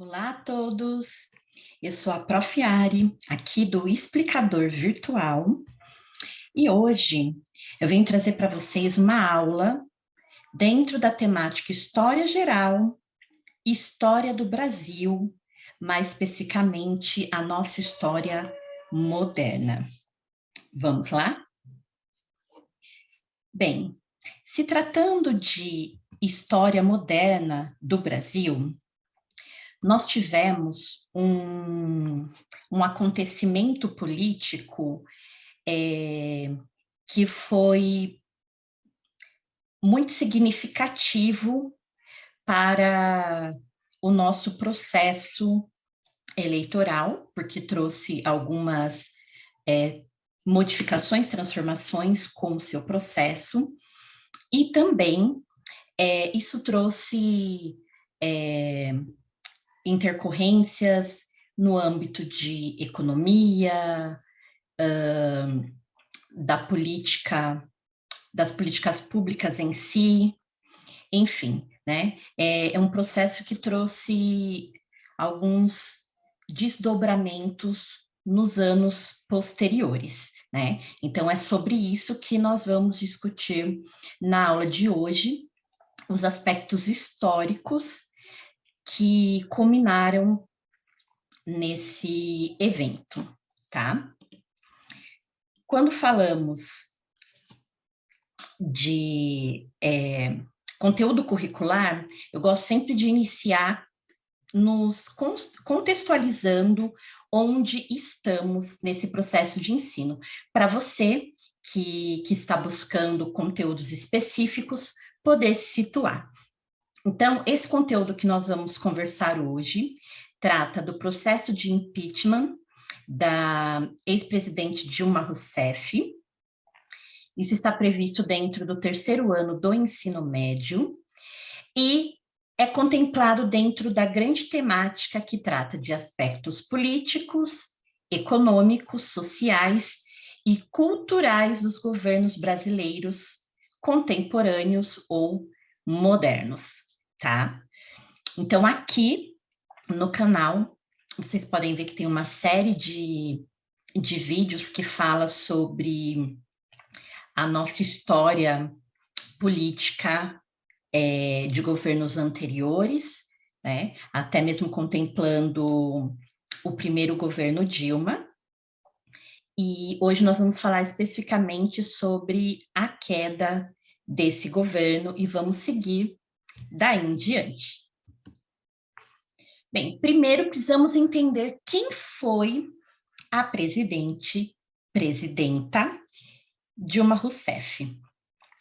Olá a todos, eu sou a Prof. Ari, aqui do Explicador Virtual, e hoje eu venho trazer para vocês uma aula dentro da temática História Geral, História do Brasil, mais especificamente a nossa história moderna. Vamos lá? Bem, se tratando de história moderna do Brasil, nós tivemos um acontecimento político que foi muito significativo para o nosso processo eleitoral, porque trouxe algumas modificações, transformações com o seu processo, e também isso trouxe intercorrências no âmbito de economia, das políticas públicas em si, enfim, né? É um processo que trouxe alguns desdobramentos nos anos posteriores, né? Então, é sobre isso que nós vamos discutir na aula de hoje, os aspectos históricos que culminaram nesse evento, tá? Quando falamos de conteúdo curricular, eu gosto sempre de iniciar nos contextualizando onde estamos nesse processo de ensino. Para você que está buscando conteúdos específicos, poder se situar. Então, esse conteúdo que nós vamos conversar hoje trata do processo de impeachment da ex-presidente Dilma Rousseff. Isso está previsto dentro do terceiro ano do ensino médio e é contemplado dentro da grande temática que trata de aspectos políticos, econômicos, sociais e culturais dos governos brasileiros contemporâneos ou modernos, tá? Então, aqui no canal, vocês podem ver que tem uma série de vídeos que fala sobre a nossa história política de governos anteriores, né? Até mesmo contemplando o primeiro governo Dilma. E hoje nós vamos falar especificamente sobre a queda desse governo e vamos seguir daí em diante. Bem, primeiro precisamos entender quem foi a presidenta Dilma Rousseff.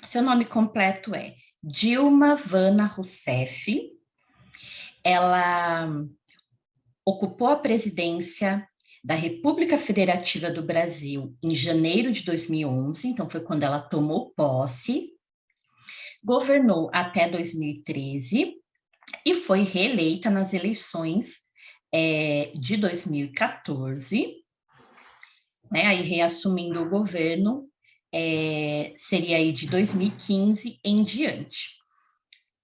Seu nome completo é Dilma Vana Rousseff. Ela ocupou a presidência da República Federativa do Brasil em janeiro de 2011, então foi quando ela tomou posse, governou até 2013 e foi reeleita nas eleições de 2014, né, aí reassumindo o governo, seria aí de 2015 em diante.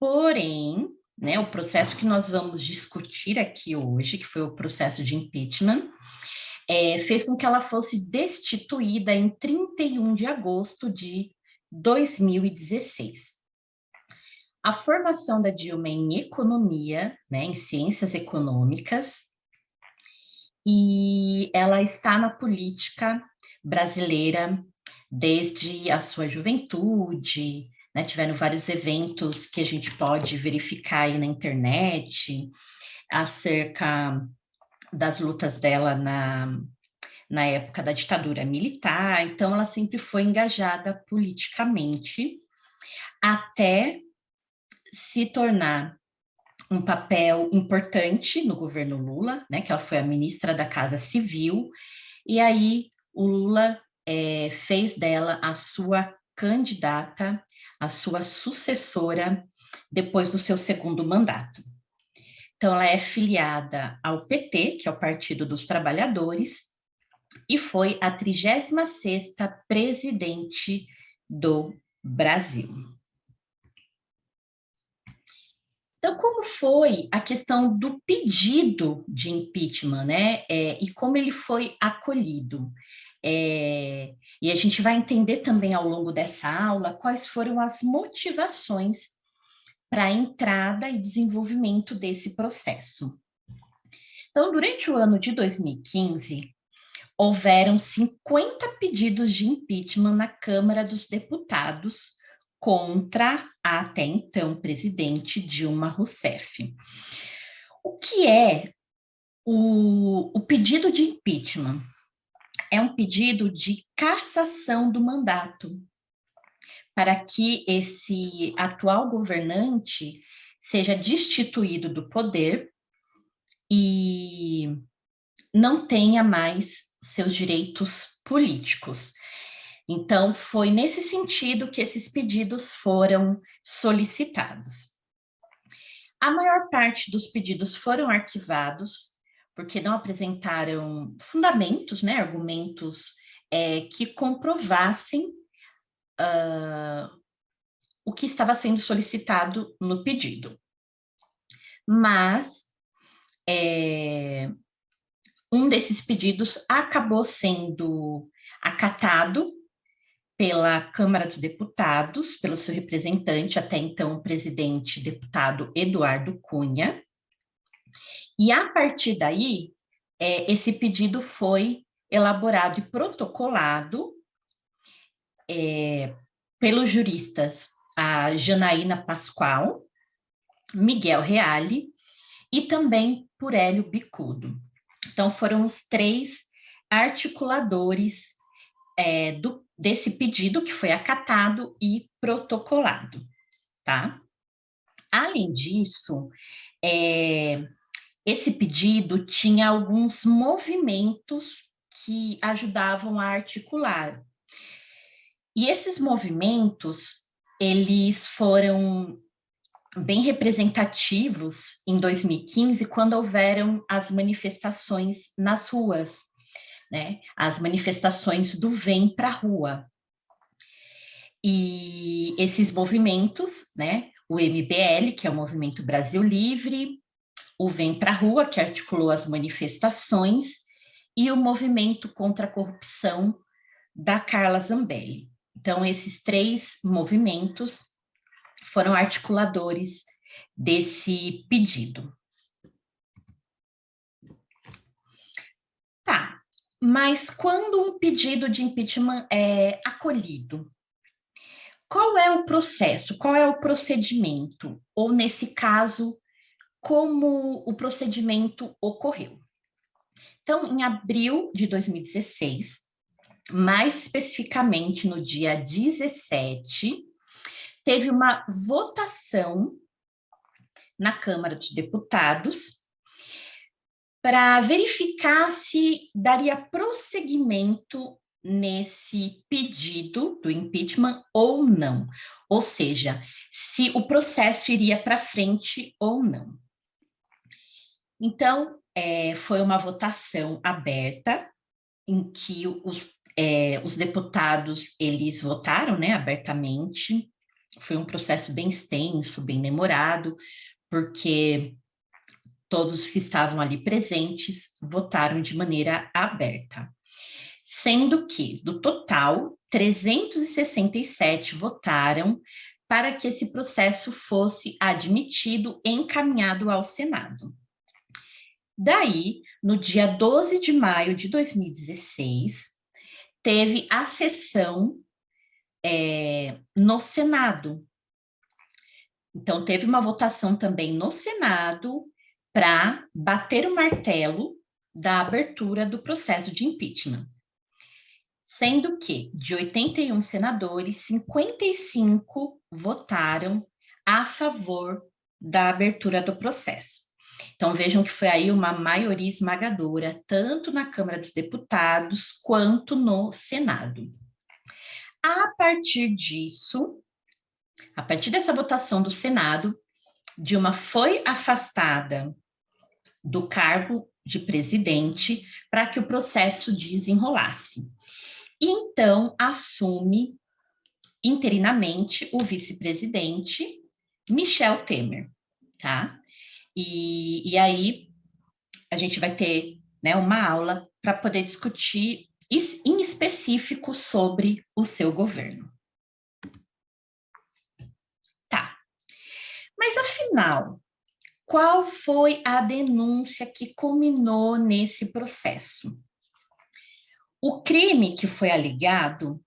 Porém, né, o processo que nós vamos discutir aqui hoje, que foi o processo de impeachment, fez com que ela fosse destituída em 31 de agosto de 2016. A formação da Dilma é em economia, né, em ciências econômicas, e ela está na política brasileira desde a sua juventude, né, tiveram vários eventos que a gente pode verificar aí na internet, acerca das lutas dela na época da ditadura militar, então ela sempre foi engajada politicamente, até se tornar um papel importante no governo Lula, né, que ela foi a ministra da Casa Civil, e aí o Lula fez dela a sua candidata, a sua sucessora, depois do seu segundo mandato. Então, ela é filiada ao PT, que é o Partido dos Trabalhadores, e foi a 36ª presidente do Brasil. Então, como foi a questão do pedido de impeachment, né? E como ele foi acolhido? E a gente vai entender também ao longo dessa aula quais foram as motivações para a entrada e desenvolvimento desse processo. Então, durante o ano de 2015, houveram 50 pedidos de impeachment na Câmara dos Deputados contra a até então presidente Dilma Rousseff. O que é o pedido de impeachment? É um pedido de cassação do mandato, para que esse atual governante seja destituído do poder e não tenha mais seus direitos políticos. Então, foi nesse sentido que esses pedidos foram solicitados. A maior parte dos pedidos foram arquivados, porque não apresentaram fundamentos, né, argumentos que comprovassem o que estava sendo solicitado no pedido. Mas um desses pedidos acabou sendo acatado pela Câmara dos Deputados, pelo seu representante, até então o presidente deputado Eduardo Cunha, e a partir daí, esse pedido foi elaborado e protocolado pelos juristas a Janaína Pascoal, Miguel Reale e também por Hélio Bicudo. Então, foram os 3 articuladores desse pedido que foi acatado e protocolado, tá? Além disso, esse pedido tinha alguns movimentos que ajudavam a articular. E esses movimentos, eles foram bem representativos em 2015, quando houveram as manifestações nas ruas, né? As manifestações do Vem pra Rua. E esses movimentos, né? O MBL, que é o Movimento Brasil Livre, o Vem pra Rua, que articulou as manifestações, e o Movimento contra a Corrupção da Carla Zambelli. Então, esses 3 movimentos foram articuladores desse pedido. Tá, mas quando um pedido de impeachment é acolhido, qual é o processo, qual é o procedimento? Ou, nesse caso, como o procedimento ocorreu? Então, em abril de 2016, mais especificamente no dia 17, teve uma votação na Câmara dos Deputados para verificar se daria prosseguimento nesse pedido do impeachment ou não. Ou seja, se o processo iria para frente ou não. Então, foi uma votação aberta, em que os deputados, eles votaram, né, abertamente. Foi um processo bem extenso, bem demorado, porque todos os que estavam ali presentes votaram de maneira aberta. Sendo que, do total, 367 votaram para que esse processo fosse admitido e encaminhado ao Senado. Daí, no dia 12 de maio de 2016, teve a sessão no Senado. Então, teve uma votação também no Senado para bater o martelo da abertura do processo de impeachment. Sendo que, de 81 senadores, 55 votaram a favor da abertura do processo. Então, vejam que foi aí uma maioria esmagadora, tanto na Câmara dos Deputados quanto no Senado. A partir disso, a partir dessa votação do Senado, Dilma foi afastada do cargo de presidente para que o processo desenrolasse. E então assume interinamente o vice-presidente Michel Temer. tá? E aí a gente vai ter, né, uma aula para poder discutir em específico sobre o seu governo. Tá, mas afinal, qual foi a denúncia que culminou nesse processo? O crime que foi alegado,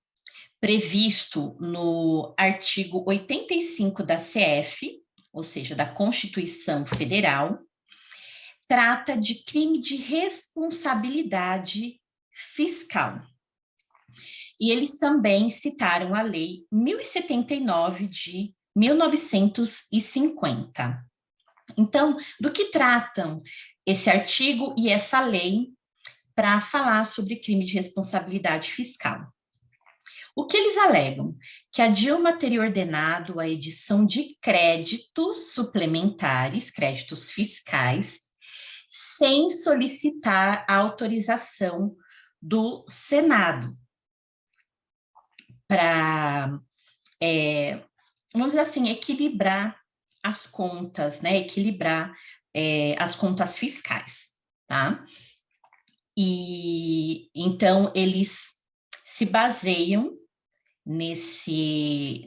previsto no artigo 85 da CF, ou seja, da Constituição Federal, trata de crime de responsabilidade fiscal. E eles também citaram a Lei 1079 de 1950. Então, do que tratam esse artigo e essa lei para falar sobre crime de responsabilidade fiscal? O que eles alegam? Que a Dilma teria ordenado a edição de créditos suplementares, créditos fiscais, sem solicitar a autorização do Senado para, vamos dizer assim, equilibrar as contas, né? Equilibrar as contas fiscais, tá? E então eles se baseiam nesse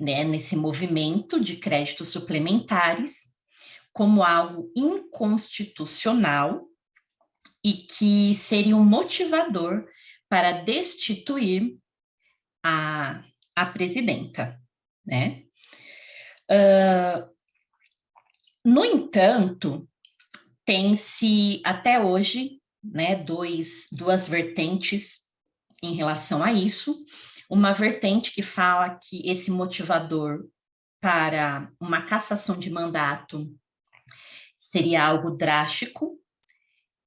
movimento de créditos suplementares como algo inconstitucional e que seria um motivador para destituir a presidenta, né? No entanto, tem-se até hoje, né, duas vertentes em relação a isso. Uma vertente que fala que esse motivador para uma cassação de mandato seria algo drástico,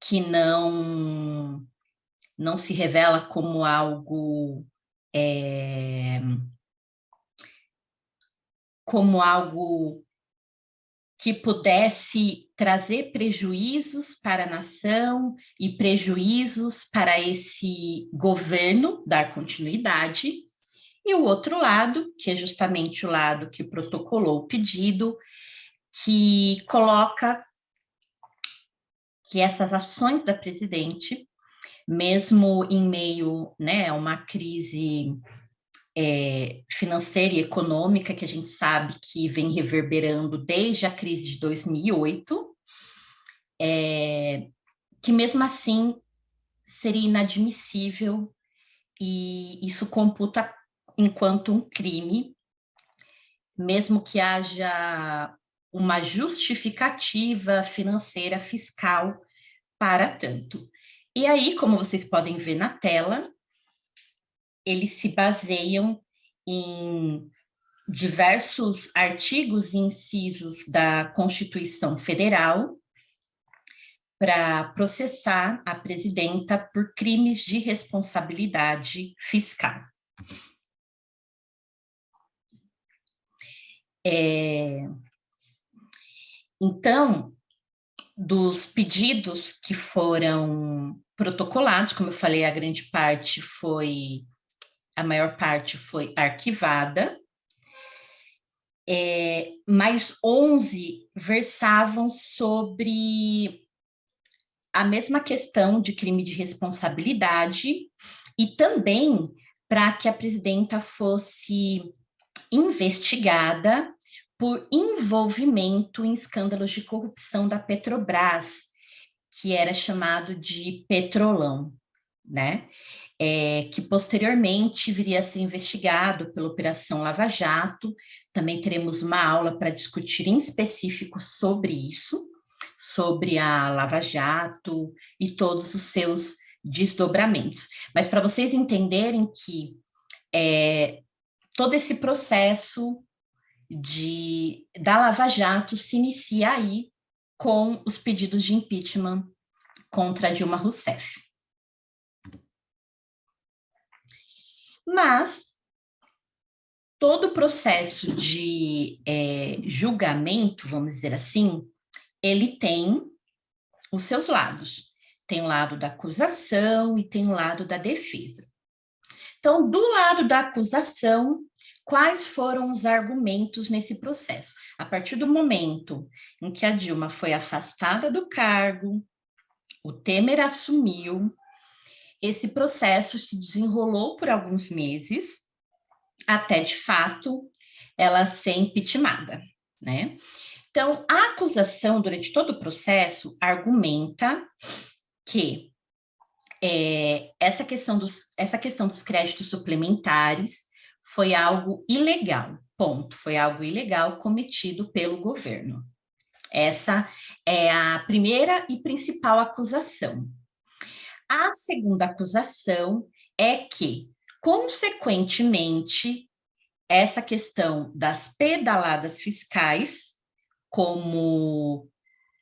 que não se revela como algo que pudesse trazer prejuízos para a nação e prejuízos para esse governo dar continuidade, e o outro lado, que é justamente o lado que protocolou o pedido, que coloca que essas ações da presidente, mesmo em meio, né, a uma crise financeira e econômica que a gente sabe que vem reverberando desde a crise de 2008, que mesmo assim seria inadmissível e isso computa enquanto um crime, mesmo que haja uma justificativa financeira fiscal para tanto. E aí, como vocês podem ver na tela, eles se baseiam em diversos artigos e incisos da Constituição Federal para processar a presidenta por crimes de responsabilidade fiscal. Então, dos pedidos que foram protocolados, como eu falei, a maior parte foi arquivada, mas 11 versavam sobre a mesma questão de crime de responsabilidade e também para que a presidenta fosse investigada por envolvimento em escândalos de corrupção da Petrobras, que era chamado de Petrolão, né? Que posteriormente viria a ser investigado pela Operação Lava Jato. Também teremos uma aula para discutir em específico sobre isso, sobre a Lava Jato e todos os seus desdobramentos. Mas para vocês entenderem que todo esse processo da Lava Jato se inicia aí com os pedidos de impeachment contra Dilma Rousseff. Mas todo o processo de julgamento, vamos dizer assim, ele tem os seus lados. Tem o lado da acusação e tem o lado da defesa. Então, do lado da acusação, quais foram os argumentos nesse processo? A partir do momento em que a Dilma foi afastada do cargo, o Temer assumiu, esse processo se desenrolou por alguns meses, até, de fato, ela ser impeachmentada, né? Então, a acusação, durante todo o processo, argumenta que essa questão dos créditos suplementares foi algo ilegal, ponto, foi algo ilegal cometido pelo governo. Essa é a primeira e principal acusação. A segunda acusação é que, consequentemente, essa questão das pedaladas fiscais, como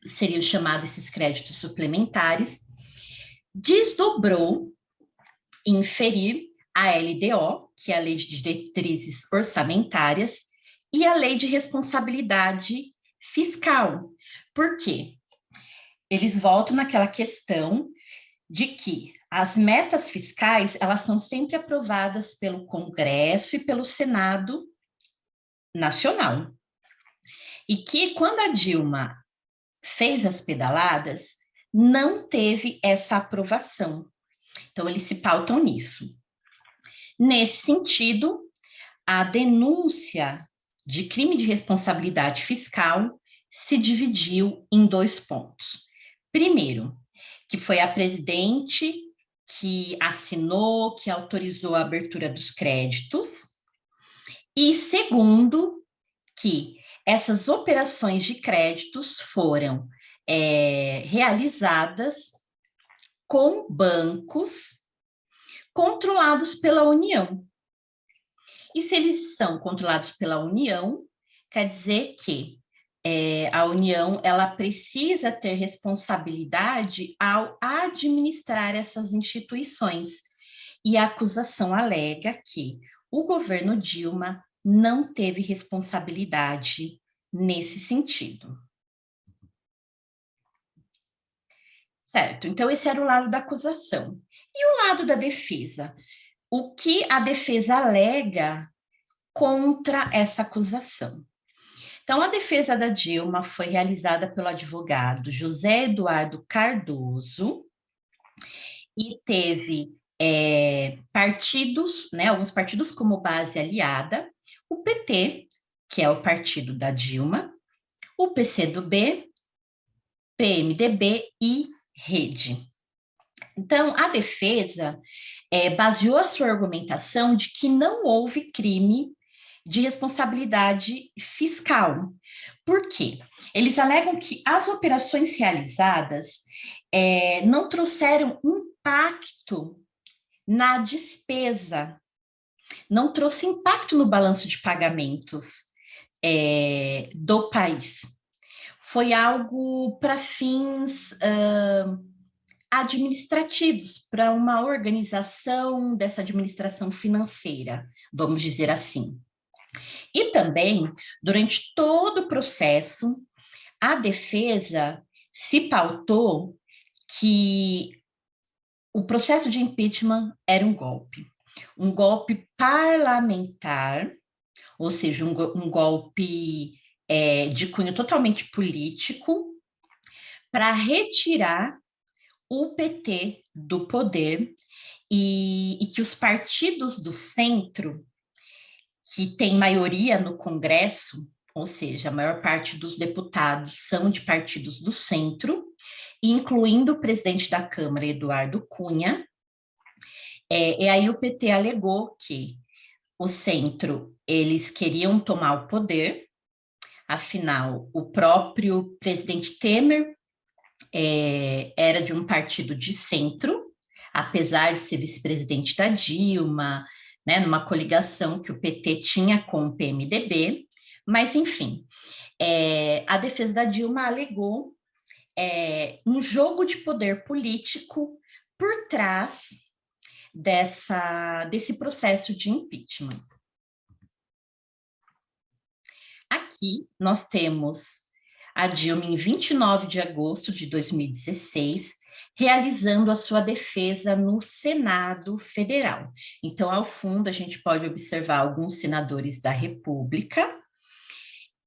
seriam chamados esses créditos suplementares, desdobrou em ferir a LDO, que é a Lei de Diretrizes Orçamentárias, e a Lei de Responsabilidade Fiscal. Por quê? Eles voltam naquela questão de que as metas fiscais, elas são sempre aprovadas pelo Congresso e pelo Senado Nacional. E que, quando a Dilma fez as pedaladas, não teve essa aprovação. Então, eles se pautam nisso. Nesse sentido, a denúncia de crime de responsabilidade fiscal se dividiu em 2 pontos. Primeiro, que foi a presidente que assinou, que autorizou a abertura dos créditos. E segundo, que essas operações de créditos foram realizadas com bancos controlados pela União. E se eles são controlados pela União, quer dizer que a União ela precisa ter responsabilidade ao administrar essas instituições. E a acusação alega que o governo Dilma não teve responsabilidade nesse sentido. Certo, então esse era o lado da acusação. E o lado da defesa? O que a defesa alega contra essa acusação? Então, a defesa da Dilma foi realizada pelo advogado José Eduardo Cardoso e teve partidos, né, alguns partidos como base aliada, o PT, que é o partido da Dilma, o PCdoB, PMDB e Rede. Então, a defesa baseou a sua argumentação de que não houve crime de responsabilidade fiscal. Por quê? Eles alegam que as operações realizadas não trouxeram impacto na despesa, não trouxe impacto no balanço de pagamentos do país. Foi algo para fins administrativos, para uma organização dessa administração financeira, vamos dizer assim. E também, durante todo o processo, a defesa se pautou que o processo de impeachment era um golpe parlamentar, ou seja, um golpe de cunho totalmente político, para retirar o PT do poder e que os partidos do centro, que tem maioria no Congresso, ou seja, a maior parte dos deputados são de partidos do centro, incluindo o presidente da Câmara, Eduardo Cunha, e aí o PT alegou que o centro, eles queriam tomar o poder, afinal, o próprio presidente Temer era de um partido de centro, apesar de ser vice-presidente da Dilma, né, numa coligação que o PT tinha com o PMDB, mas, enfim, a defesa da Dilma alegou um jogo de poder político por trás desse processo de impeachment. Aqui nós temos a Dilma, em 29 de agosto de 2016, realizando a sua defesa no Senado Federal. Então, ao fundo, a gente pode observar alguns senadores da República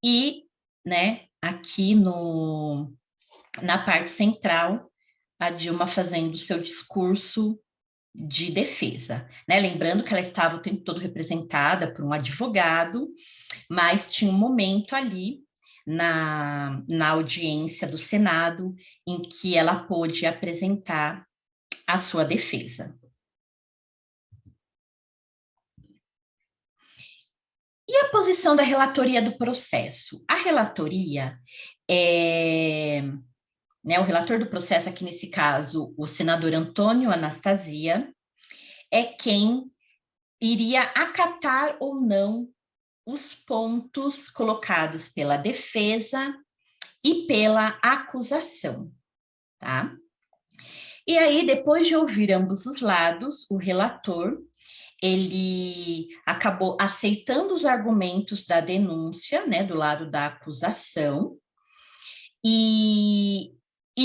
e, né, aqui na parte central, a Dilma fazendo seu discurso de defesa, né? Lembrando que ela estava o tempo todo representada por um advogado, mas tinha um momento ali na audiência do Senado em que ela pôde apresentar a sua defesa. E a posição da relatoria do processo? A relatoria né, o relator do processo, aqui nesse caso, o senador Antônio Anastasia, é quem iria acatar ou não os pontos colocados pela defesa e pela acusação, tá? E aí, depois de ouvir ambos os lados, o relator, ele acabou aceitando os argumentos da denúncia, né, do lado da acusação, e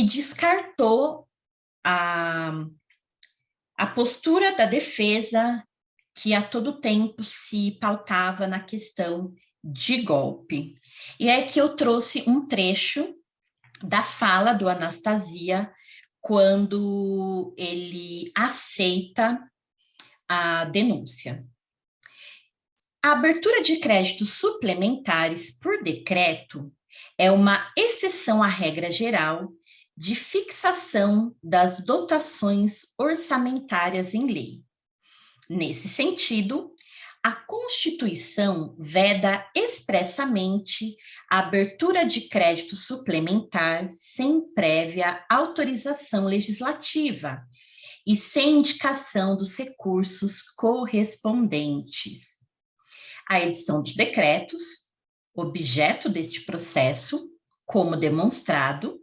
descartou a postura da defesa, que a todo tempo se pautava na questão de golpe. E é que eu trouxe um trecho da fala do Anastasia quando ele aceita a denúncia. A abertura de créditos suplementares por decreto é uma exceção à regra geral de fixação das dotações orçamentárias em lei. Nesse sentido, a Constituição veda expressamente a abertura de crédito suplementar sem prévia autorização legislativa e sem indicação dos recursos correspondentes. A edição dos decretos, objeto deste processo, como demonstrado,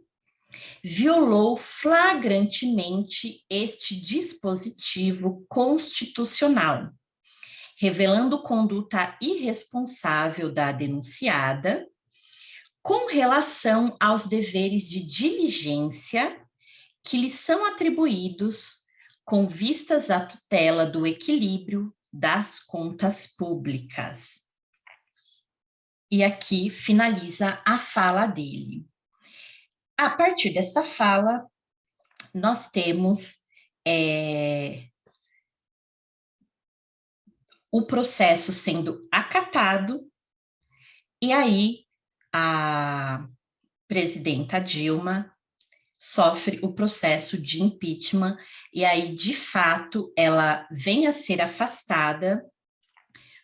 violou flagrantemente este dispositivo constitucional, revelando conduta irresponsável da denunciada com relação aos deveres de diligência que lhe são atribuídos com vistas à tutela do equilíbrio das contas públicas. E aqui finaliza a fala dele. A partir dessa fala, nós temos o processo sendo acatado, e aí a presidenta Dilma sofre o processo de impeachment, e aí, de fato, ela vem a ser afastada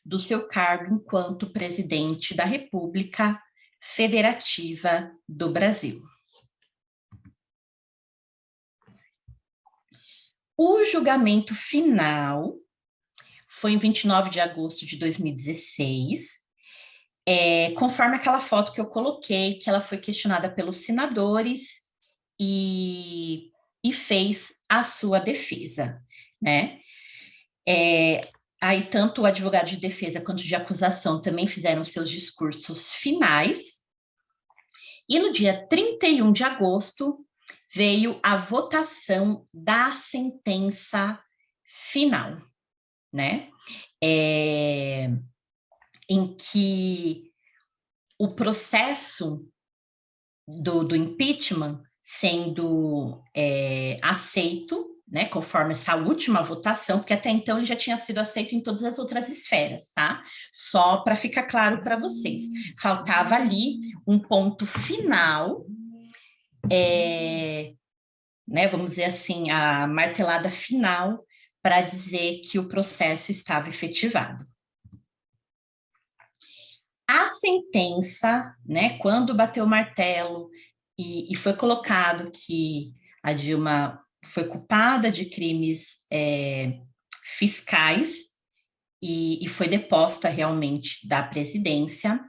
do seu cargo enquanto presidente da República Federativa do Brasil. O julgamento final foi em 29 de agosto de 2016, conforme aquela foto que eu coloquei, que ela foi questionada pelos senadores e fez a sua defesa, né? Aí tanto o advogado de defesa quanto de acusação também fizeram seus discursos finais, e no dia 31 de agosto veio a votação da sentença final, né? Em que o processo do impeachment sendo aceito, né, conforme essa última votação, porque até então ele já tinha sido aceito em todas as outras esferas, tá? Só para ficar claro para vocês. Faltava ali um ponto final, né, vamos dizer assim, a martelada final para dizer que o processo estava efetivado. A sentença, né, quando bateu o martelo e foi colocado que a Dilma foi culpada de crimes fiscais e foi deposta realmente da presidência,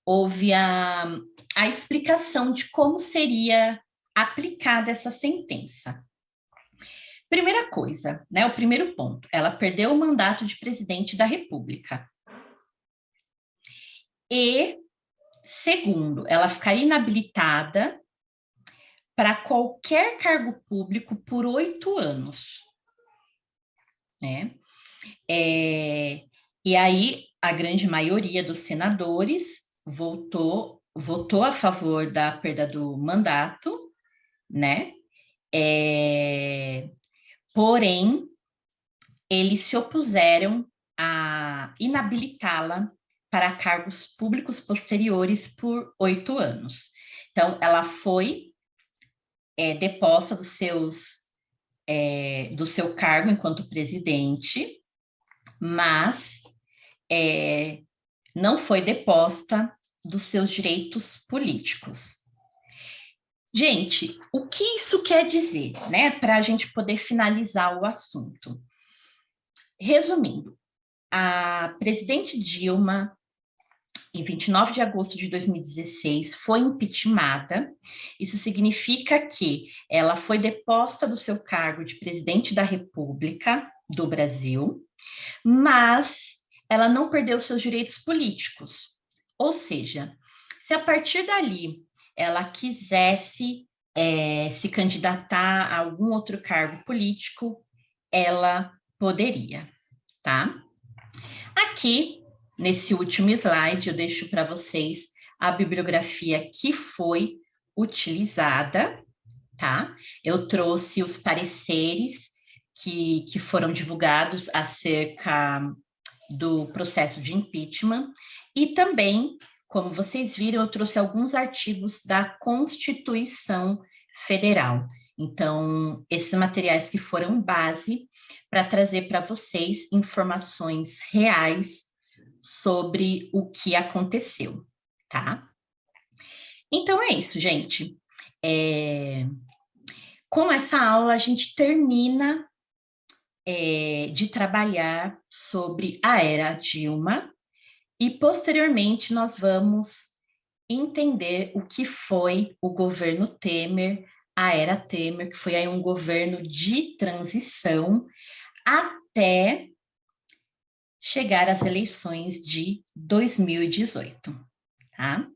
houve a explicação de como seria aplicada essa sentença. Primeira coisa, né, o primeiro ponto, ela perdeu o mandato de presidente da República. E, segundo, ela ficaria inabilitada para qualquer cargo público por 8 anos, né? E aí, a grande maioria dos senadores votou a favor da perda do mandato, né? Porém, eles se opuseram a inabilitá-la para cargos públicos posteriores por 8 anos. Então, ela foi deposta do seu cargo enquanto presidente, mas não foi deposta dos seus direitos políticos. Gente, o que isso quer dizer, né? Para a gente poder finalizar o assunto. Resumindo, a presidente Dilma, em 29 de agosto de 2016, foi impeachmentada. Isso significa que ela foi deposta do seu cargo de presidente da República do Brasil, mas ela não perdeu seus direitos políticos. Ou seja, se a partir dali ela quisesse se candidatar a algum outro cargo político, ela poderia, tá? Aqui, nesse último slide, eu deixo para vocês a bibliografia que foi utilizada, tá? Eu trouxe os pareceres que foram divulgados acerca do processo de impeachment e também, como vocês viram, eu trouxe alguns artigos da Constituição Federal. Então, esses materiais que foram base para trazer para vocês informações reais sobre o que aconteceu, tá? Então, é isso, gente. Com essa aula, a gente termina de trabalhar sobre a era Dilma e, posteriormente, nós vamos entender o que foi o governo Temer, a era Temer, que foi aí um governo de transição até chegar às eleições de 2018, tá?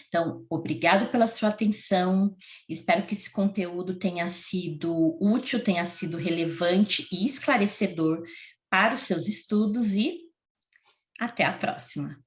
Então, obrigado pela sua atenção, espero que esse conteúdo tenha sido útil, tenha sido relevante e esclarecedor para os seus estudos e até a próxima.